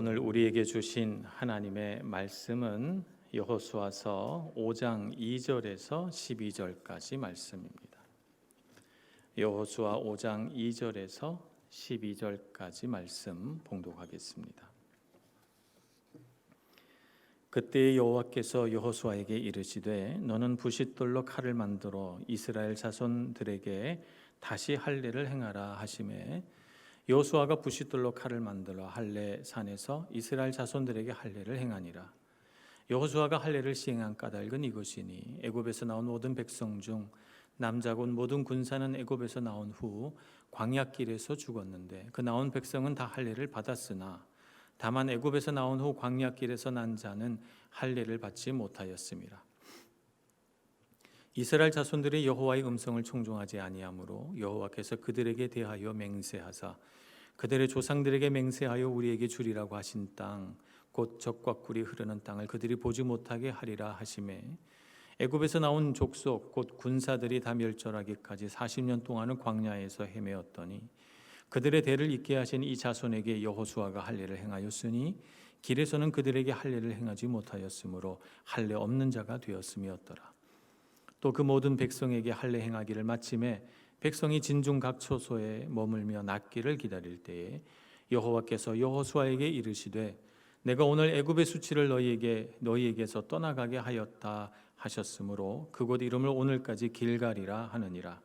오늘 우리에게 주신 하나님의 말씀은 여호수아서 5장 2절에서 12절까지 말씀입니다. 여호수아 5장 2절에서 12절까지 말씀 봉독하겠습니다. 그때 여호와께서 여호수아에게 이르시되 너는 부싯돌로 칼을 만들어 이스라엘 자손들에게 다시 할례를 행하라 하시매 여호수아가 부싯돌로 칼을 만들어 할례 산에서 이스라엘 자손들에게 할례를 행하니라. 여호수아가 할례를 시행한 까닭은 이것이니 애굽에서 나온 모든 백성 중 남자곤 모든 군사는 애굽에서 나온 후 광야길에서 죽었는데 그 나온 백성은 다 할례를 받았으나 다만 애굽에서 나온 후 광야길에서 난 자는 할례를 받지 못하였음이라. 이스라엘 자손들이 여호와의 음성을 청종하지 아니하므로 여호와께서 그들에게 대하여 맹세하사 그들의 조상들에게 맹세하여 우리에게 주리라고 하신 땅 곧 젖과 꿀이 흐르는 땅을 그들이 보지 못하게 하리라 하시매 애굽에서 나온 족속 곧 군사들이 다 멸절하기까지 40년 동안은 광야에서 헤매었더니 그들의 대를 잇게 하신 이 자손에게 여호수아가 할례를 행하였으니 길에서는 그들에게 할례를 행하지 못하였으므로 할례 없는 자가 되었음이었더라. 또 그 모든 백성에게 할례 행하기를 마침에 백성이 진중 각 처소에 머물며 낫기를 기다릴 때에 여호와께서 여호수아에게 이르시되 내가 오늘 애굽의 수치를 너희에게서 떠나가게 하였다 하셨으므로 그곳 이름을 오늘까지 길갈이라 하느니라.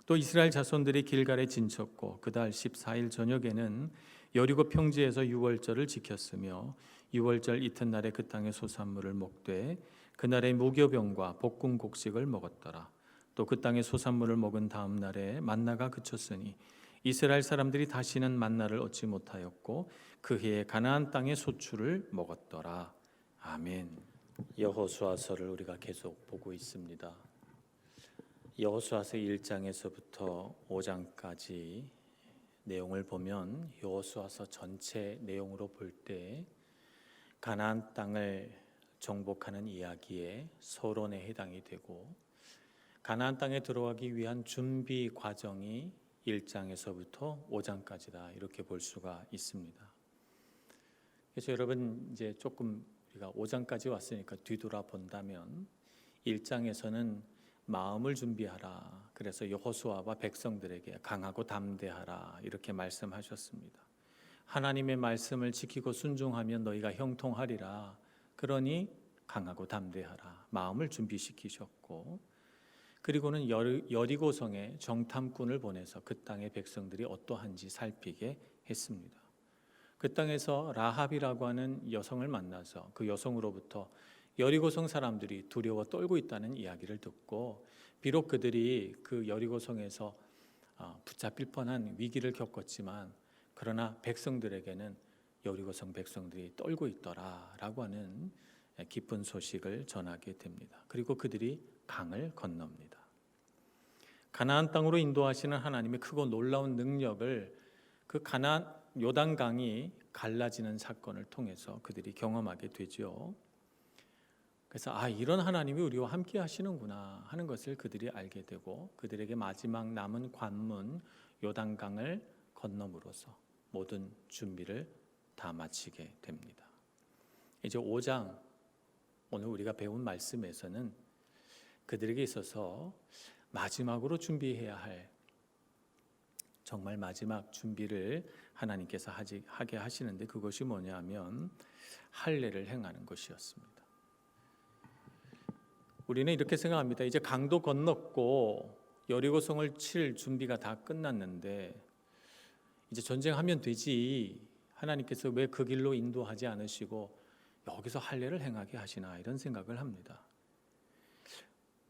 또 이스라엘 자손들이 길갈에 진쳤고 그달 14일 저녁에는 여리고 평지에서 유월절을 지켰으며 유월절 이튿날에 그 땅의 소산물을 먹되 그날에 무교병과 볶은 곡식을 먹었더라. 또 그 땅의 소산물을 먹은 다음 날에 만나가 그쳤으니 이스라엘 사람들이 다시는 만나를 얻지 못하였고 그 해에 가나안 땅의 소출을 먹었더라. 아멘. 여호수아서를 우리가 계속 보고 있습니다. 여호수아서 1장에서부터 5장까지 내용을 보면 여호수아서 전체 내용으로 볼 때 가나안 땅을 정복하는 이야기의 서론에 해당이 되고 가나안 땅에 들어가기 위한 준비 과정이 1장에서부터 5장까지다 이렇게 볼 수가 있습니다. 그래서 여러분 이제 조금 우리가 5장까지 왔으니까 뒤돌아 본다면 1장에서는 마음을 준비하라. 그래서 여호수아와 백성들에게 강하고 담대하라 이렇게 말씀하셨습니다. 하나님의 말씀을 지키고 순종하면 너희가 형통하리라. 그러니 강하고 담대하라. 마음을 준비시키셨고 그리고는 여리고성에 정탐꾼을 보내서 그 땅의 백성들이 어떠한지 살피게 했습니다. 그 땅에서 라합이라고 하는 여성을 만나서 그 여성으로부터 여리고성 사람들이 두려워 떨고 있다는 이야기를 듣고 비록 그들이 그 여리고성에서 붙잡힐 뻔한 위기를 겪었지만 그러나 백성들에게는 여리고성 백성들이 떨고 있더라라고 하는 기쁜 소식을 전하게 됩니다. 그리고 그들이 강을 건넙니다. 가나안 땅으로 인도하시는 하나님의 크고 놀라운 능력을 그 가나안 요단강이 갈라지는 사건을 통해서 그들이 경험하게 되죠. 그래서 이런 하나님이 우리와 함께 하시는구나 하는 것을 그들이 알게 되고 그들에게 마지막 남은 관문 요단강을 건너므로써 모든 준비를 다 마치게 됩니다. 이제 5장 오늘 우리가 배운 말씀에서는 그들에게 있어서 마지막으로 준비해야 할 정말 마지막 준비를 하나님께서 하게 하시는데 그것이 뭐냐면 할례를 행하는 것이었습니다. 우리는 이렇게 생각합니다. 이제 강도 건넜고 여리고성을 칠 준비가 다 끝났는데 이제 전쟁하면 되지. 하나님께서 왜 그 길로 인도하지 않으시고 여기서 할례를 행하게 하시나 이런 생각을 합니다.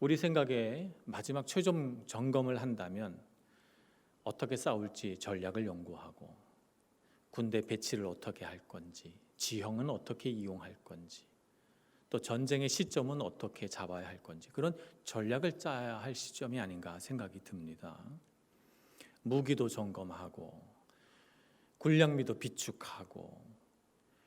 우리 생각에 마지막 최종 점검을 한다면 어떻게 싸울지 전략을 연구하고 군대 배치를 어떻게 할 건지 지형은 어떻게 이용할 건지 또 전쟁의 시점은 어떻게 잡아야 할 건지 그런 전략을 짜야 할 시점이 아닌가 생각이 듭니다. 무기도 점검하고 군량미도 비축하고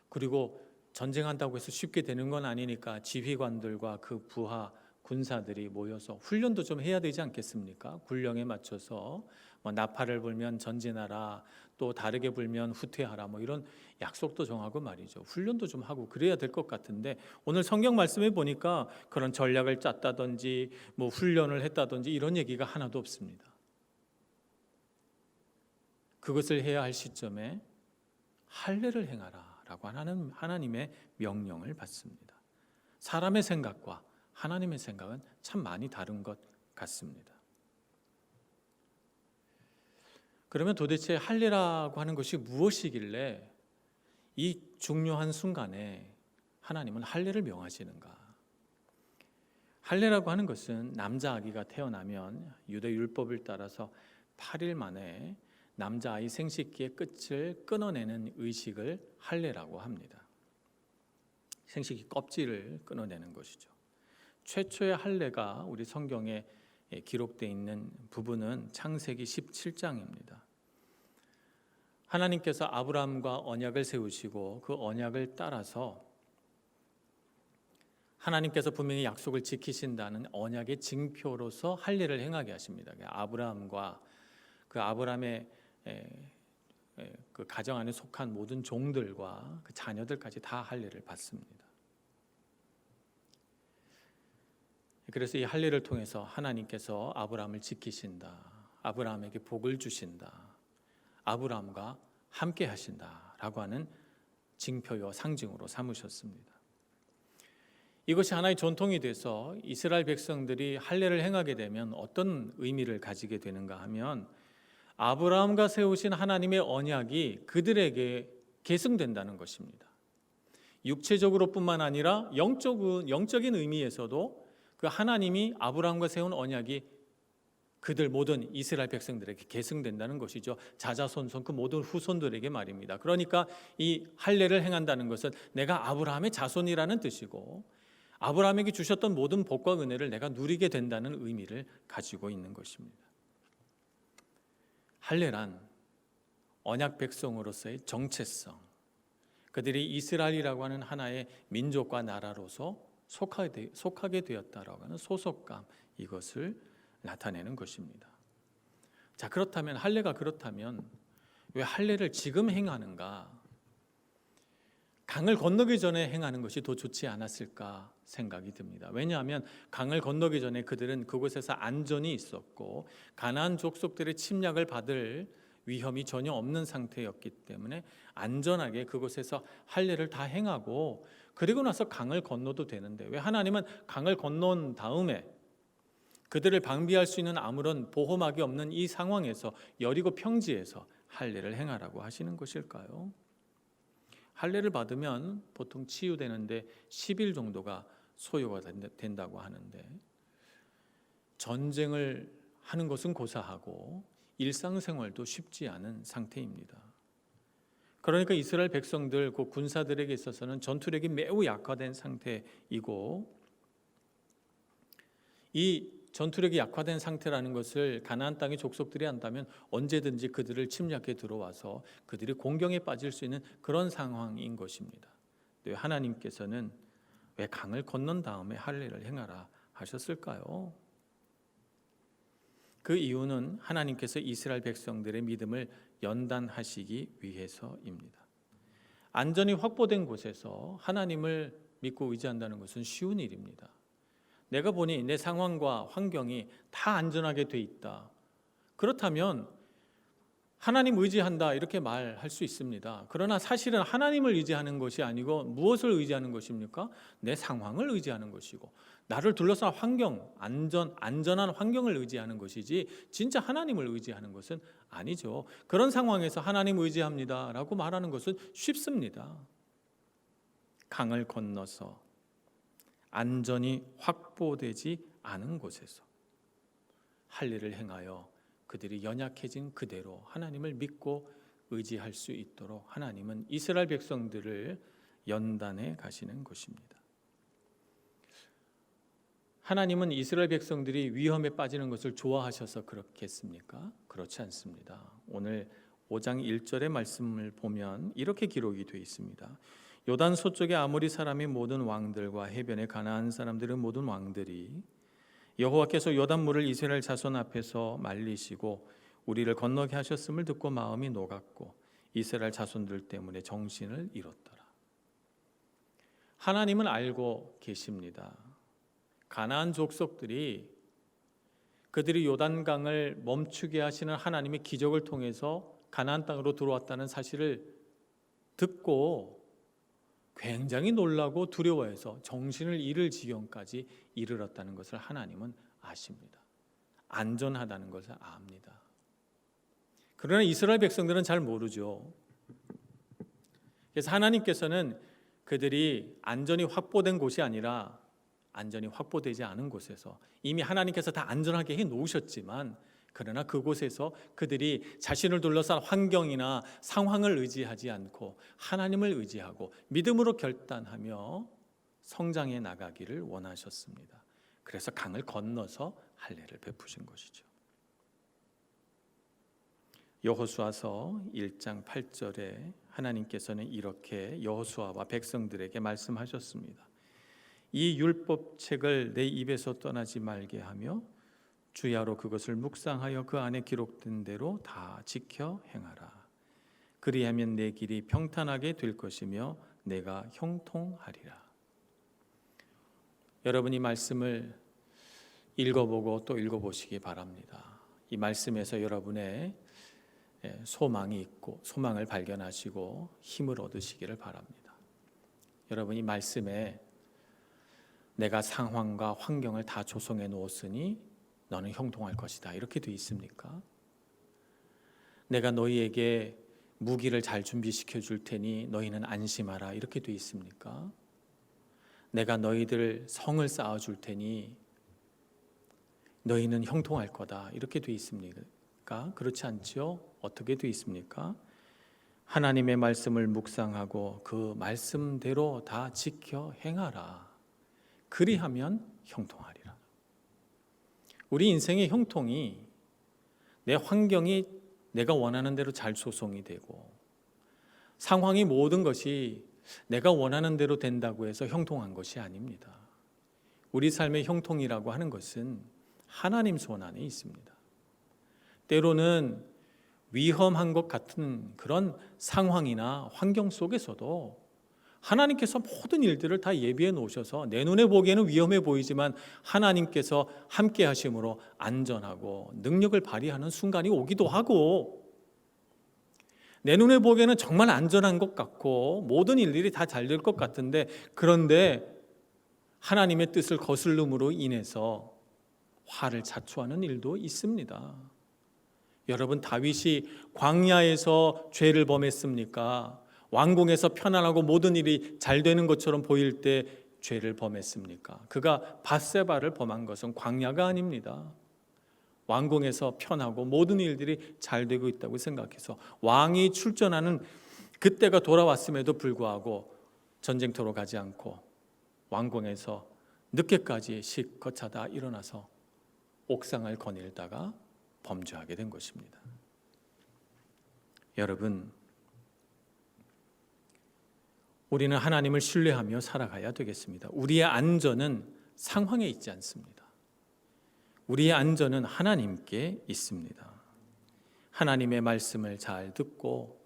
그리고 전쟁한다고 해서 쉽게 되는 건 아니니까 지휘관들과 그 부하 군사들이 모여서 훈련도 좀 해야 되지 않겠습니까? 군령에 맞춰서 나팔을 불면 전진하라, 또 다르게 불면 후퇴하라 뭐 이런 약속도 정하고 말이죠. 훈련도 좀 하고 그래야 될 것 같은데 오늘 성경 말씀에 보니까 그런 전략을 짰다든지 뭐 훈련을 했다든지 이런 얘기가 하나도 없습니다. 그것을 해야 할 시점에 할례를 행하라라고 하는 하나님의 명령을 받습니다. 사람의 생각과 하나님의 생각은 참 많이 다른 것 같습니다. 그러면 도대체 할례라고 하는 것이 무엇이길래 이 중요한 순간에 하나님은 할례를 명하시는가? 할례라고 하는 것은 남자아기가 태어나면 유대 율법을 따라서 8일 만에 남자아이 생식기의 끝을 끊어내는 의식을 할례라고 합니다. 생식기 껍질을 끊어내는 것이죠. 최초의 할례가 우리 성경에 기록되어 있는 부분은 창세기 17장입니다. 하나님께서 아브라함과 언약을 세우시고 그 언약을 따라서 하나님께서 분명히 약속을 지키신다는 언약의 징표로서 할례를 행하게 하십니다. 아브라함과 그 아브라함의 그 가정 안에 속한 모든 종들과 그 자녀들까지 다 할례를 받습니다. 그래서 이 할례를 통해서 하나님께서 아브라함을 지키신다, 아브라함에게 복을 주신다, 아브라함과 함께 하신다라고 하는 징표요 상징으로 삼으셨습니다. 이것이 하나의 전통이 돼서 이스라엘 백성들이 할례를 행하게 되면 어떤 의미를 가지게 되는가 하면 아브라함과 세우신 하나님의 언약이 그들에게 계승된다는 것입니다. 육체적으로뿐만 아니라 영적인 의미에서도 그 하나님이 아브라함과 세운 언약이 그들 모든 이스라엘 백성들에게 계승된다는 것이죠. 자자손손 그 모든 후손들에게 말입니다. 그러니까 이 할례를 행한다는 것은 내가 아브라함의 자손이라는 뜻이고 아브라함에게 주셨던 모든 복과 은혜를 내가 누리게 된다는 의미를 가지고 있는 것입니다. 할례란 언약 백성으로서의 정체성, 그들이 이스라엘이라고 하는 하나의 민족과 나라로서 속하게 되었다라고 하는 소속감, 이것을 나타내는 것입니다. 자, 그렇다면 할례가 그렇다면 왜 할례를 지금 행하는가? 강을 건너기 전에 행하는 것이 더 좋지 않았을까 생각이 듭니다. 왜냐하면 강을 건너기 전에 그들은 그곳에서 안전이 있었고 가나안 족속들의 침략을 받을 위험이 전혀 없는 상태였기 때문에 안전하게 그곳에서 할례를 다 행하고 그리고 나서 강을 건너도 되는데 왜 하나님은 강을 건넌 다음에 그들을 방비할 수 있는 아무런 보호막이 없는 이 상황에서 여리고 평지에서 할례를 행하라고 하시는 것일까요? 할례를 받으면 보통 치유되는데 10일 정도가 소요가 된다고 하는데 전쟁을 하는 것은 고사하고 일상생활도 쉽지 않은 상태입니다. 그러니까 이스라엘 백성들, 그 군사들에게 있어서는 전투력이 매우 약화된 상태이고 이 전투력이 약화된 상태라는 것을 가나안 땅의 족속들이 안다면 언제든지 그들을 침략해 들어와서 그들이 공경에 빠질 수 있는 그런 상황인 것입니다. 하나님께서는 왜 강을 건넌 다음에 할례를 행하라 하셨을까요? 그 이유는 하나님께서 이스라엘 백성들의 믿음을 연단하시기 위해서입니다. 안전이 확보된 곳에서 하나님을 믿고 의지한다는 것은 쉬운 일입니다. 내가 보니 내 상황과 환경이 다 안전하게 돼 있다. 그렇다면 하나님 의지한다 이렇게 말할 수 있습니다. 그러나 사실은 하나님을 의지하는 것이 아니고 무엇을 의지하는 것입니까? 내 상황을 의지하는 것이고 나를 둘러싼 환경, 안전한 환경을 의지하는 것이지 진짜 하나님을 의지하는 것은 아니죠. 그런 상황에서 하나님 의지합니다 라고 말하는 것은 쉽습니다. 강을 건너서 안전이 확보되지 않은 곳에서 할례를 행하여 그들이 연약해진 그대로 하나님을 믿고 의지할 수 있도록 하나님은 이스라엘 백성들을 연단해 가시는 것입니다. 하나님은 이스라엘 백성들이 위험에 빠지는 것을 좋아하셔서 그렇겠습니까? 그렇지 않습니다. 오늘 5장 1절의 말씀을 보면 이렇게 기록이 되어 있습니다. 요단 서쪽의 아모리 사람의 모든 왕들과 해변의 가나안 사람들의 모든 왕들이 여호와께서 요단 물을 이스라엘 자손 앞에서 말리시고 우리를 건너게 하셨음을 듣고 마음이 녹았고 이스라엘 자손들 때문에 정신을 잃었더라. 하나님은 알고 계십니다. 가나안 족속들이 그들이 요단강을 멈추게 하시는 하나님의 기적을 통해서 가나안 땅으로 들어왔다는 사실을 듣고 굉장히 놀라고 두려워해서 정신을 잃을 지경까지 이르렀다는 것을 하나님은 아십니다. 안전하다는 것을 압니다. 그러나 이스라엘 백성들은 잘 모르죠. 그래서 하나님께서는 그들이 안전이 확보된 곳이 아니라 안전이 확보되지 않은 곳에서 이미 하나님께서 다 안전하게 해놓으셨지만 그러나 그곳에서 그들이 자신을 둘러싼 환경이나 상황을 의지하지 않고 하나님을 의지하고 믿음으로 결단하며 성장해 나가기를 원하셨습니다. 그래서 강을 건너서 할례를 베푸신 것이죠. 여호수아서 1장 8절에 하나님께서는 이렇게 여호수아와 백성들에게 말씀하셨습니다. 이 율법책을 내 입에서 떠나지 말게 하며 주야로 그것을 묵상하여 그 안에 기록된 대로 다 지켜 행하라. 그리하면 내 길이 평탄하게 될 것이며 내가 형통하리라. 여러분 이 말씀을 읽어보고 또 읽어보시기 바랍니다. 이 말씀에서 여러분의 소망이 있고 소망을 발견하시고 힘을 얻으시기를 바랍니다. 여러분 이 말씀에 내가 상황과 환경을 다 조성해 놓았으니 너는 형통할 것이다 이렇게 돼 있습니까? 내가 너희에게 무기를 잘 준비시켜 줄 테니 너희는 안심하라 이렇게 돼 있습니까? 내가 너희들 성을 쌓아 줄 테니 너희는 형통할 거다 이렇게 돼 있습니까? 그렇지 않죠? 어떻게 돼 있습니까? 하나님의 말씀을 묵상하고 그 말씀대로 다 지켜 행하라. 그리하면 형통하리라. 우리 인생의 형통이 내 환경이 내가 원하는 대로 잘 조성이 되고 상황이 모든 것이 내가 원하는 대로 된다고 해서 형통한 것이 아닙니다. 우리 삶의 형통이라고 하는 것은 하나님 손 안에 있습니다. 때로는 위험한 것 같은 그런 상황이나 환경 속에서도 하나님께서 모든 일들을 다 예비해 놓으셔서 내 눈에 보기에는 위험해 보이지만 하나님께서 함께 하심으로 안전하고 능력을 발휘하는 순간이 오기도 하고 내 눈에 보기에는 정말 안전한 것 같고 모든 일들이 다 잘 될 것 같은데 그런데 하나님의 뜻을 거슬름으로 인해서 화를 자초하는 일도 있습니다. 여러분 다윗이 광야에서 죄를 범했습니까? 왕궁에서 편안하고 모든 일이 잘 되는 것처럼 보일 때 죄를 범했습니까? 그가 밧세바를 범한 것은 광야가 아닙니다. 왕궁에서 편하고 모든 일들이 잘 되고 있다고 생각해서 왕이 출전하는 그때가 돌아왔음에도 불구하고 전쟁터로 가지 않고 왕궁에서 늦게까지 실컷 자다 일어나서 옥상을 거닐다가 범죄하게 된 것입니다. 여러분, 우리는 하나님을 신뢰하며 살아가야 되겠습니다. 우리의 안전은 상황에 있지 않습니다. 우리의 안전은 하나님께 있습니다. 하나님의 말씀을 잘 듣고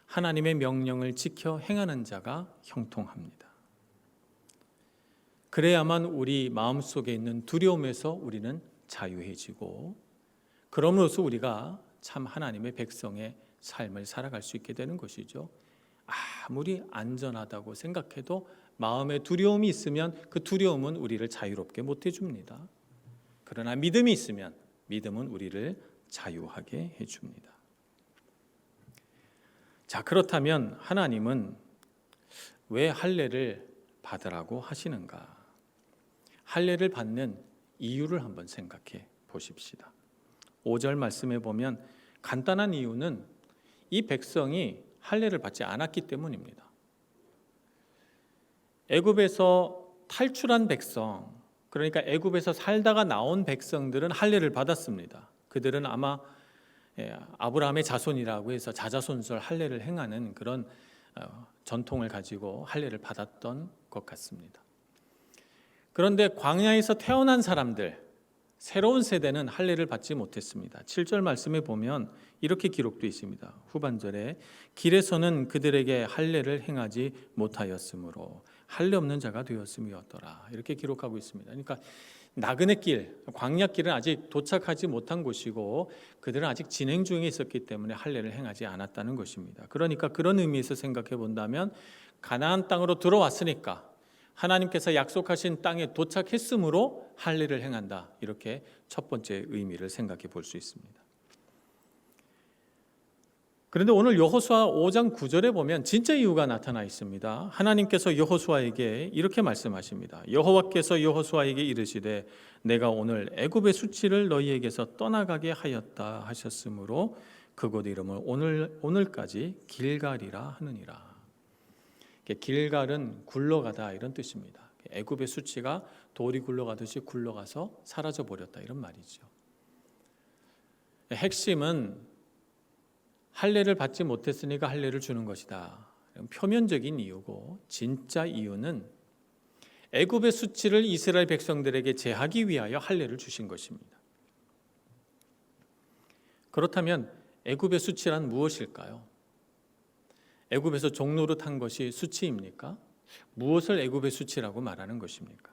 하나님의 명령을 지켜 행하는 자가 형통합니다. 그래야만 우리 마음속에 있는 두려움에서 우리는 자유해지고 그럼으로써 우리가 참 하나님의 백성의 삶을 살아갈 수 있게 되는 것이죠. 아무리 안전하다고 생각해도 마음에 두려움이 있으면 그 두려움은 우리를 자유롭게 못 해줍니다. 그러나 믿음이 있으면 믿음은 우리를 자유하게 해줍니다. 자, 그렇다면 하나님은 왜 할례를 받으라고 하시는가? 할례를 받는 이유를 한번 생각해 보십시다. 5절 말씀에 보면 간단한 이유는 이 백성이 할례를 받지 않았기 때문입니다. 애굽에서 탈출한 백성, 그러니까 애굽에서 살다가 나온 백성들은 할례를 받았습니다. 그들은 아마 아브라함의 자손이라고 해서 자자손손 할례를 행하는 그런 전통을 가지고 할례를 받았던 것 같습니다. 그런데 광야에서 태어난 사람들, 새로운 세대는 할례를 받지 못했습니다. 7절 말씀에 보면 이렇게 기록되어 있습니다. 후반절에 길에서는 그들에게 할례를 행하지 못하였으므로 할례 없는 자가 되었음이었더라. 이렇게 기록하고 있습니다. 그러니까 나그네 길, 광야길은 아직 도착하지 못한 곳이고 그들은 아직 진행 중에 있었기 때문에 할례를 행하지 않았다는 것입니다. 그러니까 그런 의미에서 생각해 본다면 가나안 땅으로 들어왔으니까 하나님께서 약속하신 땅에 도착했으므로 할례를 행한다. 이렇게 첫 번째 의미를 생각해 볼 수 있습니다. 그런데 오늘 여호수아 5장 9절에 보면 진짜 이유가 나타나 있습니다. 하나님께서 여호수아에게 이렇게 말씀하십니다. 여호와께서 여호수아에게 이르시되 내가 오늘 애굽의 수치를 너희에게서 떠나가게 하였다 하셨으므로 그곳 이름을 오늘까지 길갈이라 하느니라. 길갈은 굴러가다 이런 뜻입니다. 애굽의 수치가 돌이 굴러가듯이 굴러가서 사라져 버렸다 이런 말이죠. 핵심은 할례를 받지 못했으니까 할례를 주는 것이다. 표면적인 이유고 진짜 이유는 애굽의 수치를 이스라엘 백성들에게 제하기 위하여 할례를 주신 것입니다. 그렇다면 애굽의 수치란 무엇일까요? 애굽에서 종노릇한 것이 수치입니까? 무엇을 애굽의 수치라고 말하는 것입니까?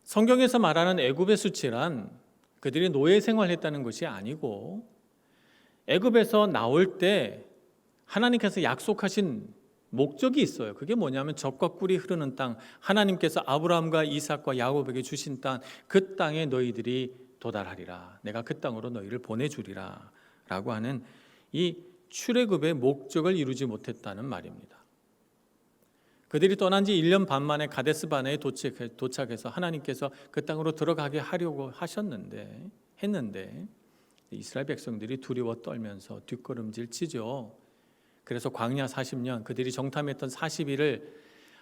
성경에서 말하는 애굽의 수치란 그들이 노예 생활했다는 것이 아니고 애굽에서 나올 때 하나님께서 약속하신 목적이 있어요. 그게 뭐냐면 젖과 꿀이 흐르는 땅, 하나님께서 아브라함과 이삭과 야곱에게 주신 땅, 그 땅에 너희들이 도달하리라. 내가 그 땅으로 너희를 보내주리라 라고 하는 이 출애굽의 목적을 이루지 못했다는 말입니다. 그들이 떠난 지 1년 반 만에 가데스 바네에 도착해서 하나님께서 그 땅으로 들어가게 하려고 했는데 이스라엘 백성들이 두려워 떨면서 뒷걸음질 치죠. 그래서 광야 40년, 그들이 정탐했던 40일을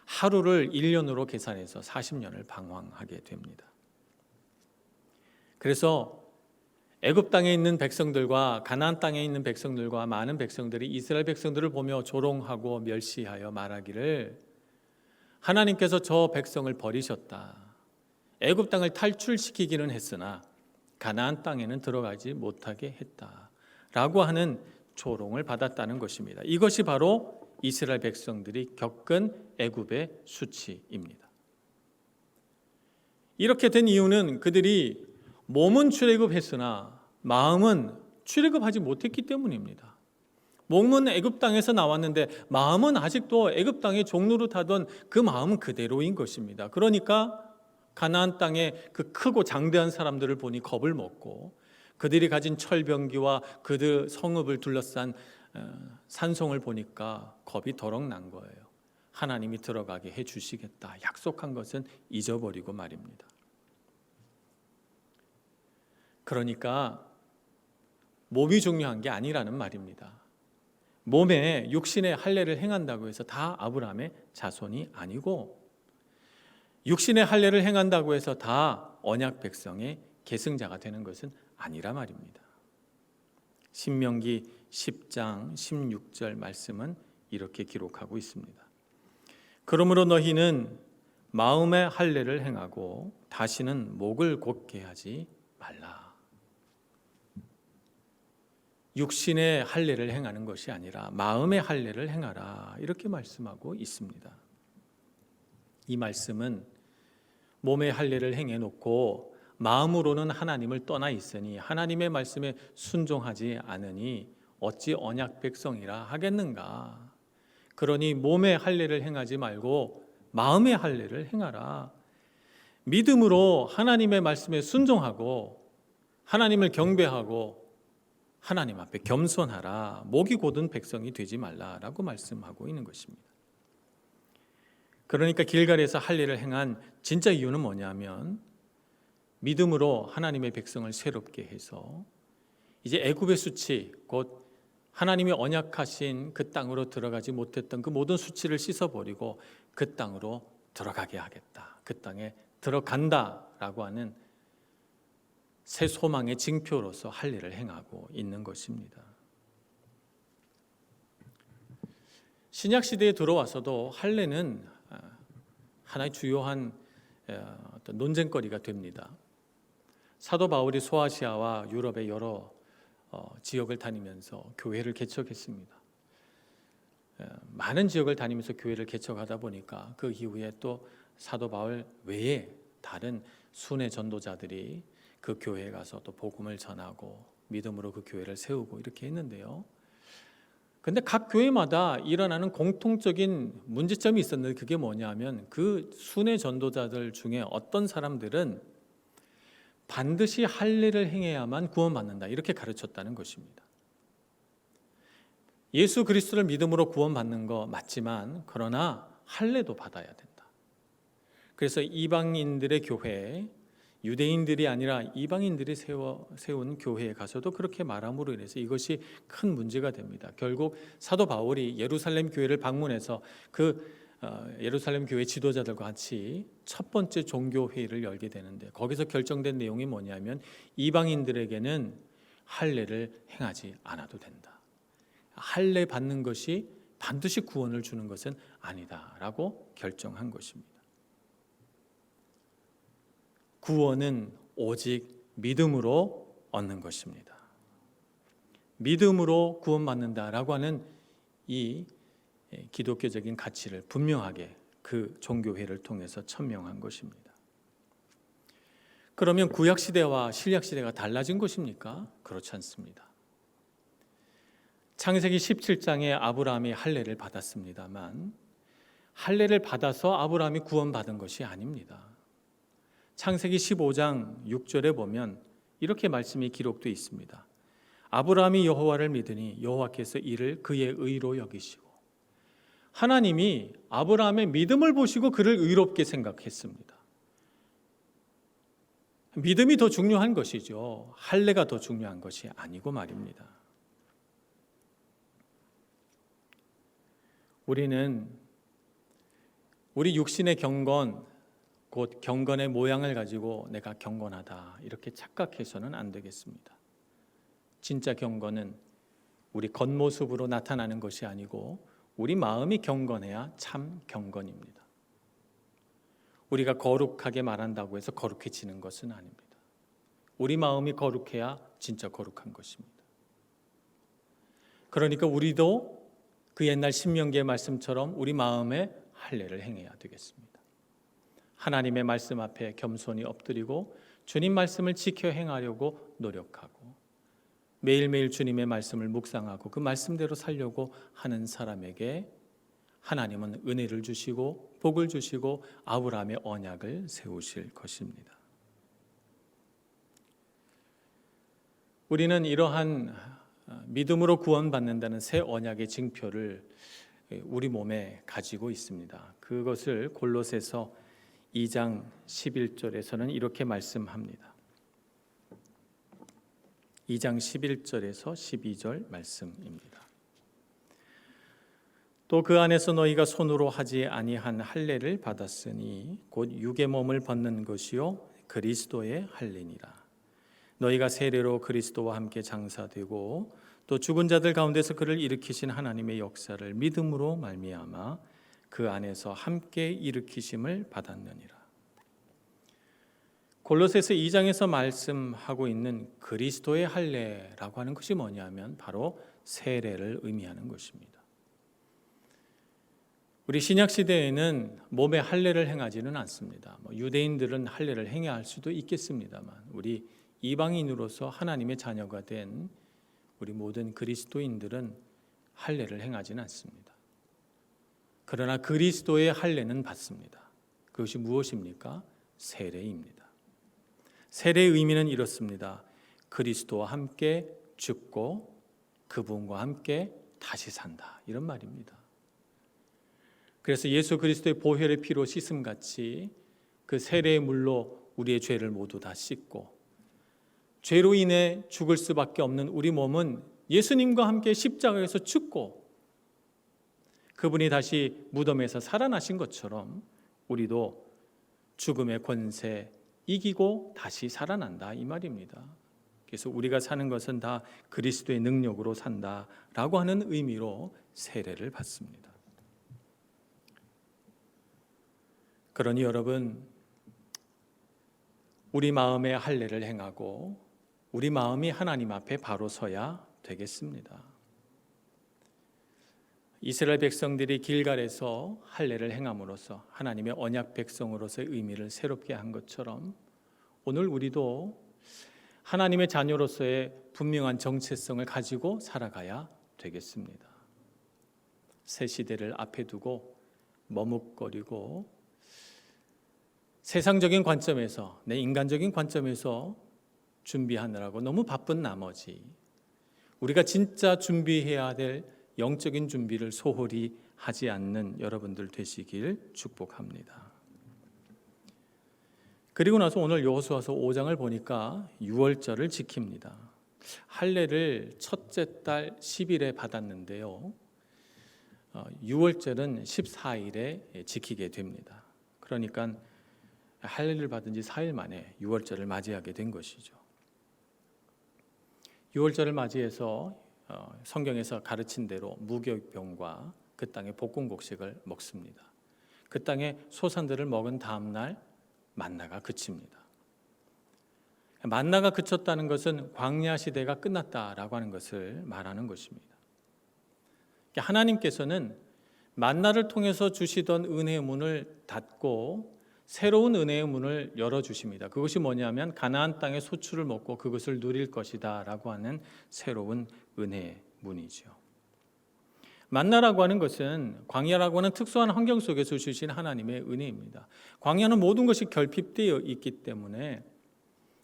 하루를 1년으로 계산해서 40년을 방황하게 됩니다. 그래서 애굽 땅에 있는 백성들과 가나안 땅에 있는 백성들과 많은 백성들이 이스라엘 백성들을 보며 조롱하고 멸시하여 말하기를 하나님께서 저 백성을 버리셨다. 애굽 땅을 탈출시키기는 했으나 가나안 땅에는 들어가지 못하게 했다라고 하는 조롱을 받았다는 것입니다. 이것이 바로 이스라엘 백성들이 겪은 애굽의 수치입니다. 이렇게 된 이유는 그들이 몸은 출애굽했으나 마음은 출애굽하지 못했기 때문입니다. 몸은 애굽 땅에서 나왔는데 마음은 아직도 애굽 땅에 종노릇하던 그 마음은 그대로인 것입니다. 그러니까 가나안 땅에 그 크고 장대한 사람들을 보니 겁을 먹고 그들이 가진 철병기와 그들 성읍을 둘러싼 산성을 보니까 겁이 더럭 난 거예요. 하나님이 들어가게 해주시겠다 약속한 것은 잊어버리고 말입니다. 그러니까 몸이 중요한 게 아니라는 말입니다. 몸에 육신의 할례를 행한다고 해서 다 아브라함의 자손이 아니고 육신의 할례를 행한다고 해서 다 언약 백성의 계승자가 되는 것은 아니라 말입니다. 신명기 10장 16절 말씀은 이렇게 기록하고 있습니다. 그러므로 너희는 마음의 할례를 행하고 다시는 목을 곧게 하지 말라. 육신의 할례를 행하는 것이 아니라 마음의 할례를 행하라 이렇게 말씀하고 있습니다. 이 말씀은 몸의 할례를 행해 놓고 마음으로는 하나님을 떠나 있으니 하나님의 말씀에 순종하지 않으니 어찌 언약 백성이라 하겠는가. 그러니 몸의 할례를 행하지 말고 마음의 할례를 행하라. 믿음으로 하나님의 말씀에 순종하고 하나님을 경배하고 하나님 앞에 겸손하라. 목이 곧은 백성이 되지 말라라고 말씀하고 있는 것입니다. 그러니까 길갈에서 할례를 행한 진짜 이유는 뭐냐면 믿음으로 하나님의 백성을 새롭게 해서 이제 애굽의 수치 곧 하나님이 언약하신 그 땅으로 들어가지 못했던 그 모든 수치를 씻어버리고 그 땅으로 들어가게 하겠다. 그 땅에 들어간다라고 하는 새 소망의 징표로서 할례를 행하고 있는 것입니다. 신약 시대에 들어와서도 할례는 하나의 주요한 어떤 논쟁거리가 됩니다. 사도 바울이 소아시아와 유럽의 여러 지역을 다니면서 교회를 개척했습니다. 많은 지역을 다니면서 교회를 개척하다 보니까 그 이후에 또 사도 바울 외에 다른 순회 전도자들이 그 교회에 가서 또 복음을 전하고 믿음으로 그 교회를 세우고 이렇게 했는데요. 근데 각 교회마다 일어나는 공통적인 문제점이 있었는데 그게 뭐냐면 그 순회 전도자들 중에 어떤 사람들은 반드시 할례를 행해야만 구원받는다 이렇게 가르쳤다는 것입니다. 예수 그리스도를 믿음으로 구원받는 거 맞지만 그러나 할례도 받아야 된다. 그래서 이방인들의 교회, 유대인들이 아니라 이방인들이 세운 교회에 가서도 그렇게 말함으로 인해서 이것이 큰 문제가 됩니다. 결국 사도 바울이 예루살렘 교회를 방문해서 그 예루살렘 교회 지도자들과 같이 첫 번째 종교 회의를 열게 되는데 거기서 결정된 내용이 뭐냐면 이방인들에게는 할례를 행하지 않아도 된다. 할례 받는 것이 반드시 구원을 주는 것은 아니다라고 결정한 것입니다. 구원은 오직 믿음으로 얻는 것입니다. 믿음으로 구원받는다라고 하는 이 기독교적인 가치를 분명하게 그 종교회를 통해서 천명한 것입니다. 그러면 구약시대와 신약시대가 달라진 것입니까? 그렇지 않습니다. 창세기 17장에 아브라함이 할례를 받았습니다만 할례를 받아서 아브라함이 구원받은 것이 아닙니다. 창세기 15장 6절에 보면 이렇게 말씀이 기록되어 있습니다. 아브라함이 여호와를 믿으니 여호와께서 이를 그의 의로 여기시고 하나님이 아브라함의 믿음을 보시고 그를 의롭게 생각했습니다. 믿음이 더 중요한 것이죠. 할례가 더 중요한 것이 아니고 말입니다. 우리는 우리 육신의 경건, 곧 경건의 모양을 가지고 내가 경건하다 이렇게 착각해서는 안 되겠습니다. 진짜 경건은 우리 겉모습으로 나타나는 것이 아니고 우리 마음이 경건해야 참 경건입니다. 우리가 거룩하게 말한다고 해서 거룩해지는 것은 아닙니다. 우리 마음이 거룩해야 진짜 거룩한 것입니다. 그러니까 우리도 그 옛날 신명기의 말씀처럼 우리 마음에 할례를 행해야 되겠습니다. 하나님의 말씀 앞에 겸손히 엎드리고 주님 말씀을 지켜 행하려고 노력하고 매일매일 주님의 말씀을 묵상하고 그 말씀대로 살려고 하는 사람에게 하나님은 은혜를 주시고 복을 주시고 아브라함의 언약을 세우실 것입니다. 우리는 이러한 믿음으로 구원받는다는 새 언약의 징표를 우리 몸에 가지고 있습니다. 그것을 골로새서 2장 11절에서는 이렇게 말씀합니다. 2장 11절에서 12절 말씀입니다. 또 그 안에서 너희가 손으로 하지 아니한 할례를 받았으니 곧 육의 몸을 벗는 것이요 그리스도의 할례니라. 너희가 세례로 그리스도와 함께 장사되고 또 죽은 자들 가운데서 그를 일으키신 하나님의 역사를 믿음으로 말미암아 그 안에서 함께 일으키심을 받았느니라. 골로새서 2장에서 말씀하고 있는 그리스도의 할례라고 하는 것이 뭐냐면 바로 세례를 의미하는 것입니다. 우리 신약 시대에는 몸에 할례를 행하지는 않습니다. 유대인들은 할례를 행해야 할 수도 있겠습니다만 우리 이방인으로서 하나님의 자녀가 된 우리 모든 그리스도인들은 할례를 행하지는 않습니다. 그러나 그리스도의 할례는 받습니다. 그것이 무엇입니까? 세례입니다. 세례의 의미는 이렇습니다. 그리스도와 함께 죽고 그분과 함께 다시 산다 이런 말입니다. 그래서 예수 그리스도의 보혈의 피로 씻음같이 그 세례의 물로 우리의 죄를 모두 다 씻고 죄로 인해 죽을 수밖에 없는 우리 몸은 예수님과 함께 십자가에서 죽고 그분이 다시 무덤에서 살아나신 것처럼 우리도 죽음의 권세 이기고 다시 살아난다 이 말입니다. 그래서 우리가 사는 것은 다 그리스도의 능력으로 산다라고 하는 의미로 세례를 받습니다. 그러니 여러분, 우리 마음에 할례를 행하고 우리 마음이 하나님 앞에 바로 서야 되겠습니다. 이스라엘 백성들이 길갈에서 할례를 행함으로써 하나님의 언약 백성으로서의 의미를 새롭게 한 것처럼 오늘 우리도 하나님의 자녀로서의 분명한 정체성을 가지고 살아가야 되겠습니다. 새 시대를 앞에 두고 머뭇거리고 세상적인 관점에서, 내 인간적인 관점에서 준비하느라고 너무 바쁜 나머지 우리가 진짜 준비해야 될 영적인 준비를 소홀히 하지 않는 여러분들 되시길 축복합니다. 그리고 나서 오늘 여호수아서 5장을 보니까 유월절을 지킵니다. 할례를 첫째 달 10일에 받았는데요. 유월절은 14일에 지키게 됩니다. 그러니까 할례를 받은 지 4일 만에 유월절을 맞이하게 된 것이죠. 유월절을 맞이해서 성경에서 가르친 대로 무교병과 그 땅의 볶음곡식을 먹습니다. 그 땅의 소산들을 먹은 다음 날 만나가 그칩니다. 만나가 그쳤다는 것은 광야 시대가 끝났다라고 하는 것을 말하는 것입니다. 하나님께서는 만나를 통해서 주시던 은혜의 문을 닫고 새로운 은혜의 문을 열어주십니다. 그것이 뭐냐면 가나안 땅의 소출을 먹고 그것을 누릴 것이다 라고 하는 새로운 은혜의 문이죠. 만나라고 하는 것은 광야라고 하는 특수한 환경 속에서 주신 하나님의 은혜입니다. 광야는 모든 것이 결핍되어 있기 때문에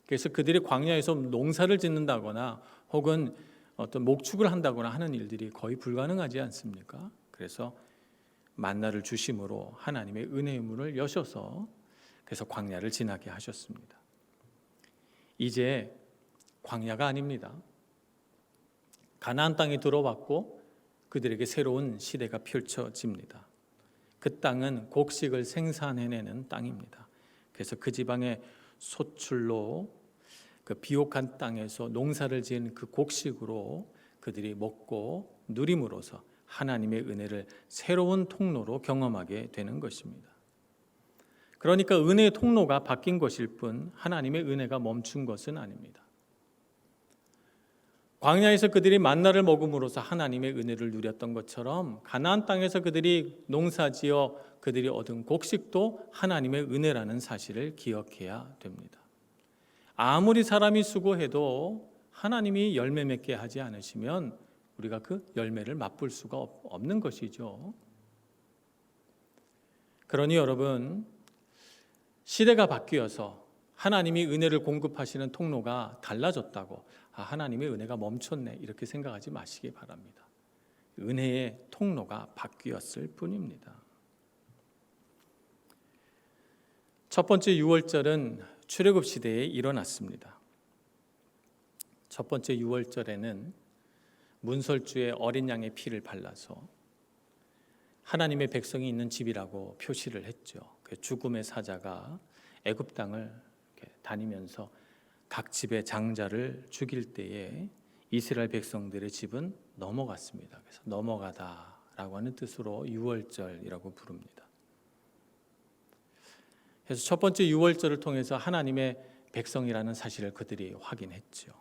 그래서 그들이 광야에서 농사를 짓는다거나 혹은 어떤 목축을 한다거나 하는 일들이 거의 불가능하지 않습니까? 그래서 만나를 주심으로 하나님의 은혜의 문을 여셔서 그래서 광야를 지나게 하셨습니다. 이제 광야가 아닙니다. 가나안 땅에 들어왔고 그들에게 새로운 시대가 펼쳐집니다. 그 땅은 곡식을 생산해내는 땅입니다. 그래서 그 지방의 소출로 그 비옥한 땅에서 농사를 지은 그 곡식으로 그들이 먹고 누림으로써 하나님의 은혜를 새로운 통로로 경험하게 되는 것입니다. 그러니까 은혜의 통로가 바뀐 것일 뿐 하나님의 은혜가 멈춘 것은 아닙니다. 광야에서 그들이 만나를 먹음으로써 하나님의 은혜를 누렸던 것처럼 가나안 땅에서 그들이 농사지어 그들이 얻은 곡식도 하나님의 은혜라는 사실을 기억해야 됩니다. 아무리 사람이 수고해도 하나님이 열매 맺게 하지 않으시면 우리가 그 열매를 맛볼 수가 없는 것이죠. 그러니 여러분, 시대가 바뀌어서 하나님이 은혜를 공급하시는 통로가 달라졌다고 하나님의 은혜가 멈췄네 이렇게 생각하지 마시기 바랍니다. 은혜의 통로가 바뀌었을 뿐입니다. 첫 번째 유월절은 출애굽 시대에 일어났습니다. 첫 번째 유월절에는 문설주에 어린 양의 피를 발라서 하나님의 백성이 있는 집이라고 표시를 했죠. 그 죽음의 사자가 애굽 땅을 다니면서 각 집의 장자를 죽일 때에 이스라엘 백성들의 집은 넘어갔습니다. 그래서 넘어가다라고 하는 뜻으로 유월절이라고 부릅니다. 그래서 첫 번째 유월절을 통해서 하나님의 백성이라는 사실을 그들이 확인했죠.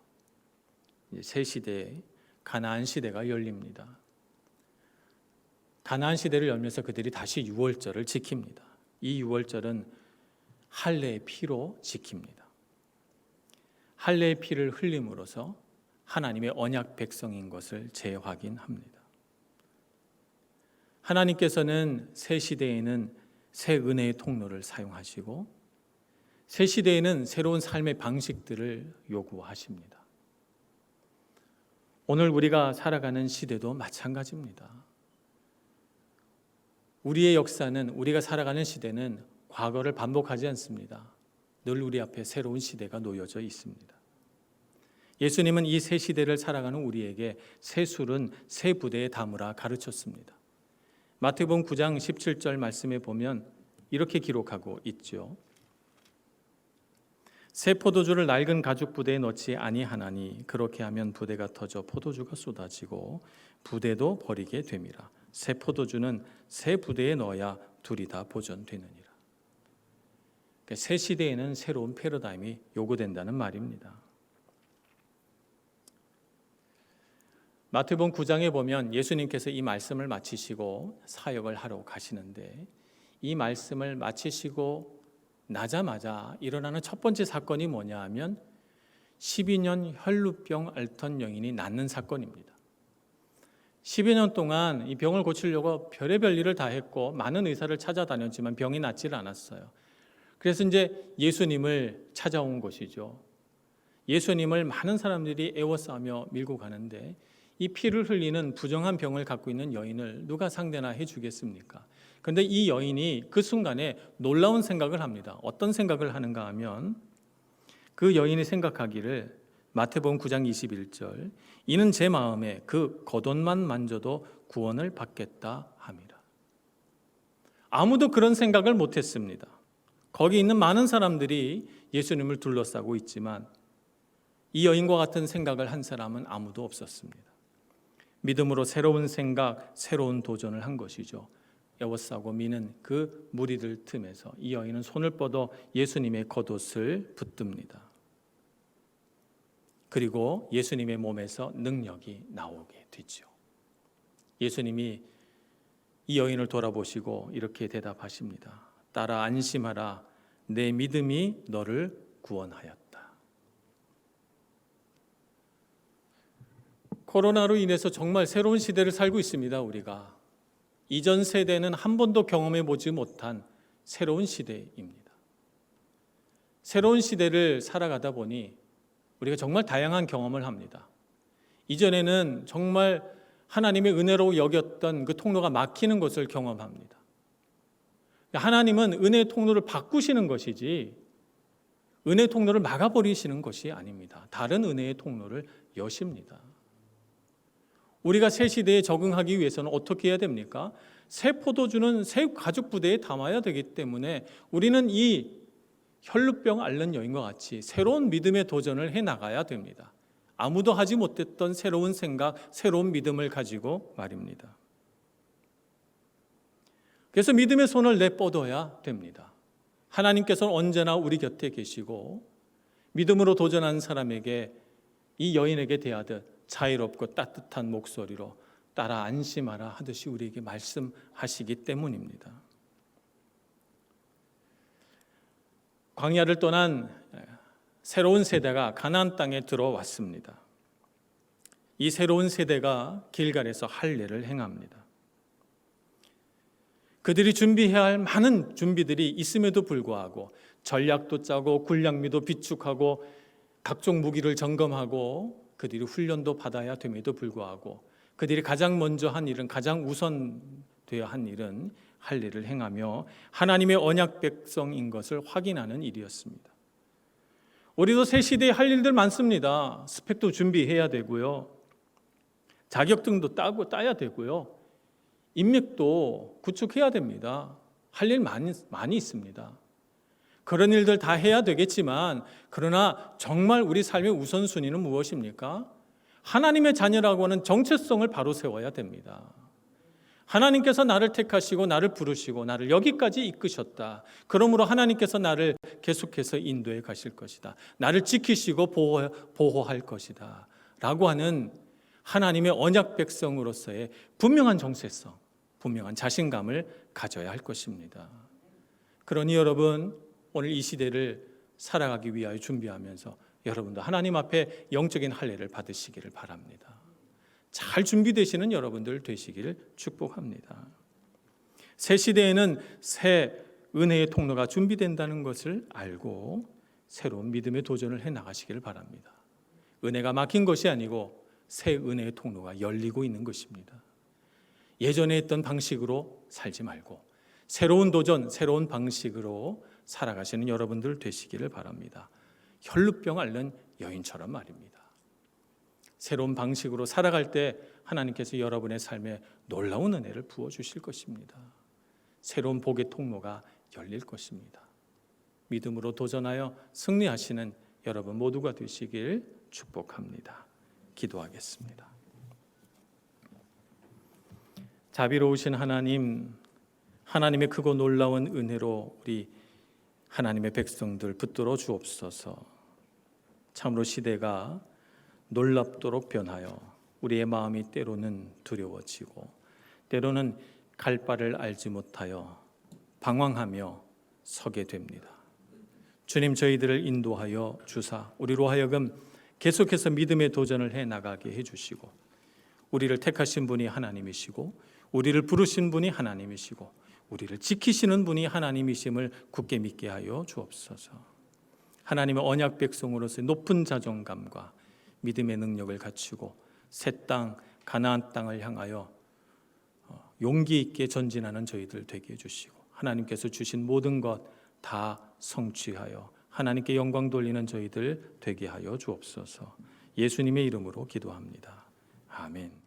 새 시대에 가나안 시대가 열립니다. 가나안 시대를 열면서 그들이 다시 유월절을 지킵니다. 이 유월절은 할례의 피로 지킵니다. 할례의 피를 흘림으로써 하나님의 언약 백성인 것을 재확인합니다. 하나님께서는 새 시대에는 새 은혜의 통로를 사용하시고 새 시대에는 새로운 삶의 방식들을 요구하십니다. 오늘 우리가 살아가는 시대도 마찬가지입니다. 우리의 역사는, 우리가 살아가는 시대는 과거를 반복하지 않습니다. 늘 우리 앞에 새로운 시대가 놓여져 있습니다. 예수님은 이 새 시대를 살아가는 우리에게 새 술은 새 부대에 담으라 가르쳤습니다. 마태복음 9장 17절 말씀에 보면 이렇게 기록하고 있죠. 새 포도주를 낡은 가죽 부대에 넣지 아니하나니 그렇게 하면 부대가 터져 포도주가 쏟아지고 부대도 버리게 됨이라. 새 포도주는 새 부대에 넣어야 둘이 다 보존되느니라. 새 시대에는 새로운 패러다임이 요구된다는 말입니다. 마태복음 9장에 보면 예수님께서 이 말씀을 마치시고 사역을 하러 가시는데, 이 말씀을 마치시고 나자마자 일어나는 첫 번째 사건이 뭐냐 하면 12년 혈루병 앓던 여인이 낫는 사건입니다. 12년 동안 이 병을 고치려고 별의별 일을 다 했고 많은 의사를 찾아다녔지만 병이 낫질 않았어요. 그래서 이제 예수님을 찾아온 것이죠. 예수님을 많은 사람들이 애워싸며 밀고 가는데, 이 피를 흘리는 부정한 병을 갖고 있는 여인을 누가 상대나 해주겠습니까? 그런데 이 여인이 그 순간에 놀라운 생각을 합니다. 어떤 생각을 하는가 하면, 그 여인이 생각하기를 마태복음 9장 21절, 이는 제 마음에 그 겉옷만 만져도 구원을 받겠다 함이라. 아무도 그런 생각을 못했습니다. 거기 있는 많은 사람들이 예수님을 둘러싸고 있지만 이 여인과 같은 생각을 한 사람은 아무도 없었습니다. 믿음으로 새로운 생각, 새로운 도전을 한 것이죠. 애워싸고 미는 그 무리들 틈에서 이 여인은 손을 뻗어 예수님의 겉옷을 붙듭니다. 그리고 예수님의 몸에서 능력이 나오게 되죠. 예수님이 이 여인을 돌아보시고 이렇게 대답하십니다. 딸아, 안심하라. 내 믿음이 너를 구원하였다. 코로나로 인해서 정말 새로운 시대를 살고 있습니다. 우리가 이전 세대는 한 번도 경험해 보지 못한 새로운 시대입니다. 새로운 시대를 살아가다 보니 우리가 정말 다양한 경험을 합니다. 이전에는 정말 하나님의 은혜로 여겼던 그 통로가 막히는 것을 경험합니다. 하나님은 은혜의 통로를 바꾸시는 것이지 은혜의 통로를 막아버리시는 것이 아닙니다. 다른 은혜의 통로를 여십니다. 우리가 새 시대에 적응하기 위해서는 어떻게 해야 됩니까? 새 포도주는 새 가죽 부대에 담아야 되기 때문에 우리는 이 혈루병 앓는 여인과 같이 새로운 믿음의 도전을 해나가야 됩니다. 아무도 하지 못했던 새로운 생각, 새로운 믿음을 가지고 말입니다. 그래서 믿음의 손을 내뻗어야 됩니다. 하나님께서는 언제나 우리 곁에 계시고 믿음으로 도전한 사람에게, 이 여인에게 대하듯 자유롭고 따뜻한 목소리로 따라 안심하라 하듯이 우리에게 말씀하시기 때문입니다. 광야를 떠난 새로운 세대가 가나안 땅에 들어왔습니다. 이 새로운 세대가 길갈에서 할례를 행합니다. 그들이 준비해야 할 많은 준비들이 있음에도 불구하고 전략도 짜고 군량미도 비축하고 각종 무기를 점검하고 그들이 훈련도 받아야 됨에도 불구하고 그들이 가장 먼저 한 일은, 가장 우선되어야 한 일은 할례를 행하며 하나님의 언약 백성인 것을 확인하는 일이었습니다. 우리도 새 시대에 할 일들 많습니다. 스펙도 준비해야 되고요. 자격증도 따야 되고요. 인맥도 구축해야 됩니다. 할 일 많이 있습니다. 그런 일들 다 해야 되겠지만, 그러나 정말 우리 삶의 우선순위는 무엇입니까? 하나님의 자녀라고 하는 정체성을 바로 세워야 됩니다. 하나님께서 나를 택하시고 나를 부르시고 나를 여기까지 이끄셨다. 그러므로 하나님께서 나를 계속해서 인도해 가실 것이다. 나를 지키시고 보호할 것이다. 라고 하는 하나님의 언약 백성으로서의 분명한 정체성, 분명한 자신감을 가져야 할 것입니다. 그러니 여러분, 오늘 이 시대를 살아가기 위하여 준비하면서 여러분도 하나님 앞에 영적인 할례를 받으시기를 바랍니다. 잘 준비되시는 여러분들 되시기를 축복합니다. 새 시대에는 새 은혜의 통로가 준비된다는 것을 알고 새로운 믿음의 도전을 해나가시기를 바랍니다. 은혜가 막힌 것이 아니고 새 은혜의 통로가 열리고 있는 것입니다. 예전에 했던 방식으로 살지 말고 새로운 도전, 새로운 방식으로 살아가시는 여러분들 되시기를 바랍니다. 혈루병 앓는 여인처럼 말입니다. 새로운 방식으로 살아갈 때 하나님께서 여러분의 삶에 놀라운 은혜를 부어주실 것입니다. 새로운 복의 통로가 열릴 것입니다. 믿음으로 도전하여 승리하시는 여러분 모두가 되시길 축복합니다. 기도하겠습니다. 자비로우신 하나님, 하나님의 크고 놀라운 은혜로 우리 하나님의 백성들 붙들어 주옵소서. 참으로 시대가 놀랍도록 변하여 우리의 마음이 때로는 두려워지고 때로는 갈 바를 알지 못하여 방황하며 서게 됩니다. 주님, 저희들을 인도하여 주사 우리로 하여금 계속해서 믿음의 도전을 해나가게 해주시고 우리를 택하신 분이 하나님이시고 우리를 부르신 분이 하나님이시고 우리를 지키시는 분이 하나님이심을 굳게 믿게 하여 주옵소서. 하나님의 언약 백성으로서의 높은 자존감과 믿음의 능력을 갖추고 새 땅 가나안 땅을 향하여 용기 있게 전진하는 저희들 되게 해주시고 하나님께서 주신 모든 것 다 성취하여 하나님께 영광 돌리는 저희들 되게 하여 주옵소서. 예수님의 이름으로 기도합니다. 아멘.